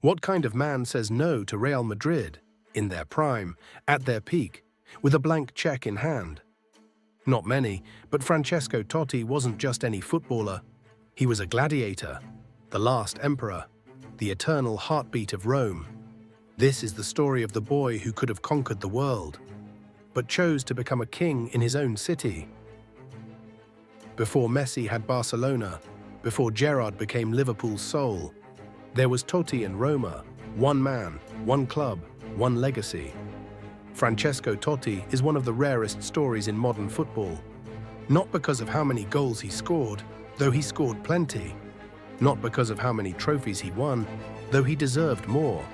What kind of man says no to Real Madrid, in their prime, at their peak, with a blank check in hand? Not many, but Francesco Totti wasn't just any footballer. He was a gladiator, the last emperor, the eternal heartbeat of Rome. This is the story of the boy who could have conquered the world, but chose to become a king in his own city. Before Messi had Barcelona, before Gerrard became Liverpool's soul, there was Totti in Roma, one man, one club, one legacy. Francesco Totti is one of the rarest stories in modern football, not because of how many goals he scored, though he scored plenty, not because of how many trophies he won, though he deserved more,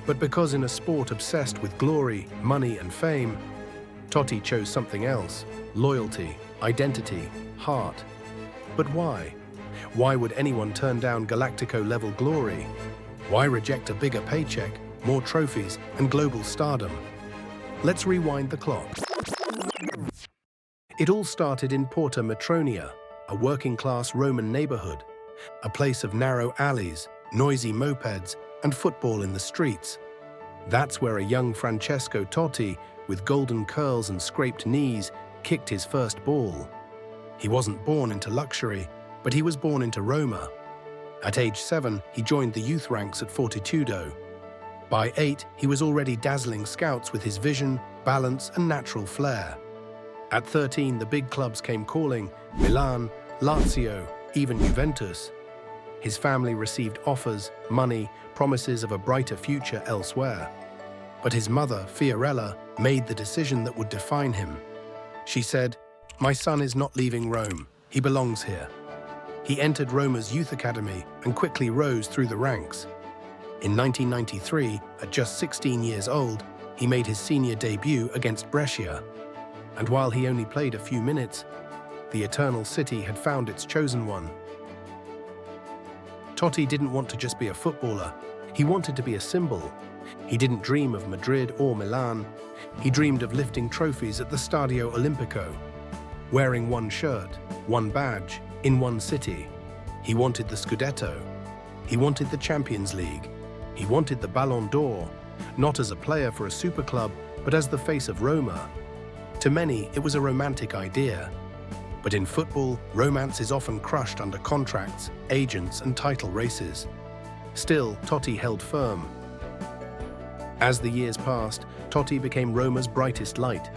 but because in a sport obsessed with glory, money and fame, Totti chose something else: loyalty, identity, heart. But why? Why would anyone turn down Galactico-level glory? Why reject a bigger paycheck, more trophies, and global stardom? Let's rewind the clock. It all started in Porta, Metronia, a working-class Roman neighborhood, a place of narrow alleys, noisy mopeds, and football in the streets. That's where a young Francesco Totti, with golden curls and scraped knees, kicked his first ball. He wasn't born into luxury, but he was born into Roma. At age 7, he joined the youth ranks at Fortitudo. By 8, he was already dazzling scouts with his vision, balance, and natural flair. At 13, the big clubs came calling: Milan, Lazio, even Juventus. His family received offers, money, promises of a brighter future elsewhere. But his mother, Fiorella, made the decision that would define him. She said, "My son is not leaving Rome. He belongs here." He entered Roma's youth academy and quickly rose through the ranks. In 1993, at just 16 years old, he made his senior debut against Brescia. And while he only played a few minutes, the Eternal City had found its chosen one. Totti didn't want to just be a footballer. He wanted to be a symbol. He didn't dream of Madrid or Milan. He dreamed of lifting trophies at the Stadio Olimpico, wearing one shirt, one badge, in one city. He wanted the Scudetto. He wanted the Champions League. He wanted the Ballon d'Or, not as a player for a super club, but as the face of Roma. To many, it was a romantic idea. But in football, romance is often crushed under contracts, agents, and title races. Still, Totti held firm. As the years passed, Totti became Roma's brightest light.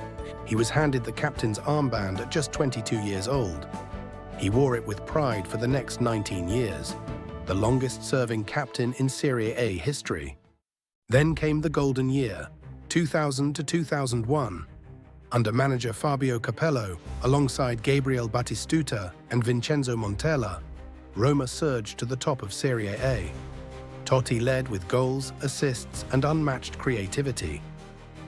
He was handed the captain's armband at just 22 years old. He wore it with pride for the next 19 years, the longest-serving captain in Serie A history. Then came the golden year, 2000 to 2001. Under manager Fabio Capello, alongside Gabriel Batistuta and Vincenzo Montella, Roma surged to the top of Serie A. Totti led with goals, assists, and unmatched creativity.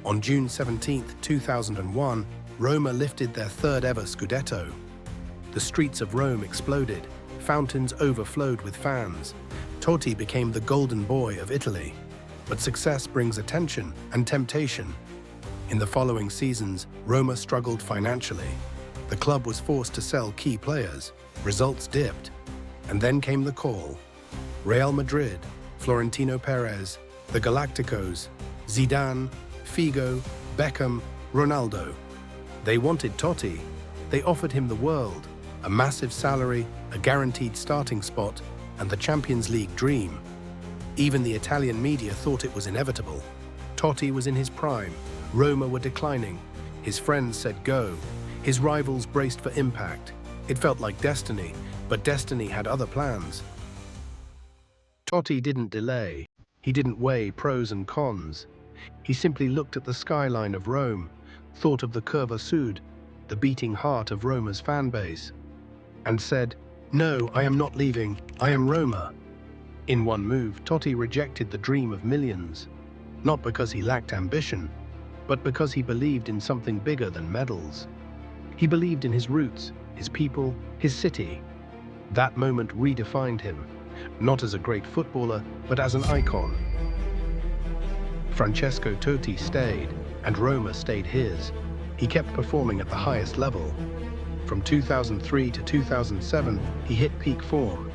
On June 17, 2001, Roma lifted their third-ever Scudetto. The streets of Rome exploded, fountains overflowed with fans. Totti became the golden boy of Italy. But success brings attention and temptation. In the following seasons, Roma struggled financially. The club was forced to sell key players. Results dipped. And then came the call. Real Madrid, Florentino Perez, the Galacticos, Zidane, Figo, Beckham, Ronaldo. They wanted Totti. They offered him the world, a massive salary, a guaranteed starting spot, and the Champions League dream. Even the Italian media thought it was inevitable. Totti was in his prime. Roma were declining. His friends said go. His rivals braced for impact. It felt like destiny, but destiny had other plans. Totti didn't delay. He didn't weigh pros and cons. He simply looked at the skyline of Rome, thought of the Curva Sud, the beating heart of Roma's fan base, and said, "No, I am not leaving. I am Roma." In one move, Totti rejected the dream of millions, not because he lacked ambition, but because he believed in something bigger than medals. He believed in his roots, his people, his city. That moment redefined him, not as a great footballer, but as an icon. Francesco Totti stayed, and Roma stayed his. He kept performing at the highest level. From 2003 to 2007, he hit peak form.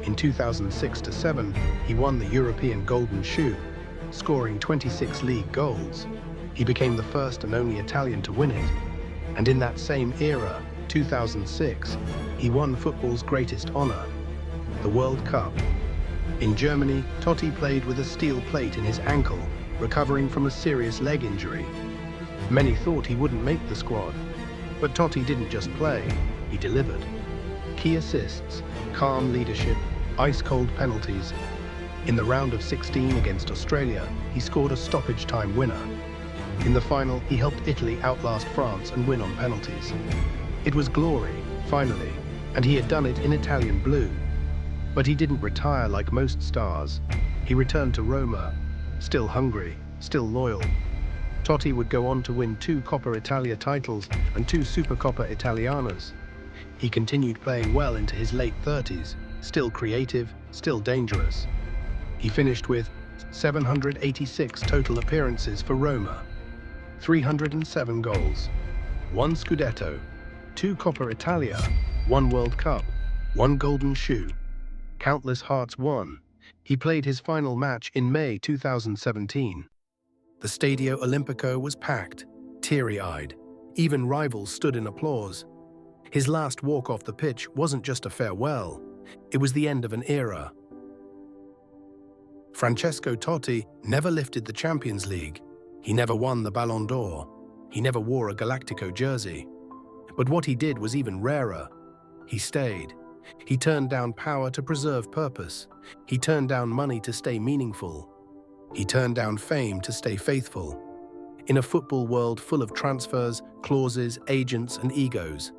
In 2006-07, he won the European Golden Shoe, scoring 26 league goals. He became the first and only Italian to win it. And in that same era, 2006, he won football's greatest honor, the World Cup. In Germany, Totti played with a steel plate in his ankle, recovering from a serious leg injury. Many thought he wouldn't make the squad, but Totti didn't just play, he delivered. Key assists, calm leadership, ice-cold penalties. In the round of 16 against Australia, he scored a stoppage-time winner. In the final, he helped Italy outlast France and win on penalties. It was glory, finally, and he had done it in Italian blue. But he didn't retire like most stars. He returned to Roma, still hungry, still loyal. Totti would go on to win 2 Coppa Italia titles and 2 Supercoppa Italianas. He continued playing well into his late 30s, still creative, still dangerous. He finished with 786 total appearances for Roma, 307 goals, 1 Scudetto, 2 Coppa Italia, 1 World Cup, 1 Golden Shoe, countless hearts won. He played his final match in May 2017. The Stadio Olimpico was packed, teary-eyed. Even rivals stood in applause. His last walk off the pitch wasn't just a farewell, it was the end of an era. Francesco Totti never lifted the Champions League. He never won the Ballon d'Or. He never wore a Galactico jersey. But what he did was even rarer. He stayed. He turned down power to preserve purpose. He turned down money to stay meaningful. He turned down fame to stay faithful. In a football world full of transfers, clauses, agents, and egos,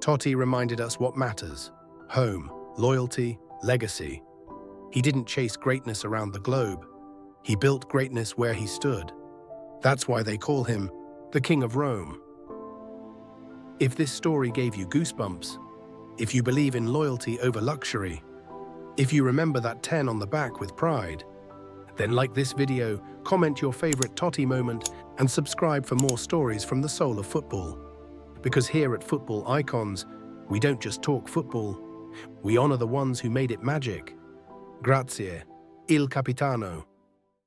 Totti reminded us what matters: home, loyalty, legacy. He didn't chase greatness around the globe. He built greatness where he stood. That's why they call him the King of Rome. If this story gave you goosebumps, if you believe in loyalty over luxury, if you remember that 10 on the back with pride, then like this video, comment your favorite Totti moment, and subscribe for more stories from the soul of football. Because here at Football Icons, we don't just talk football, we honor the ones who made it magic. Grazie, Il Capitano.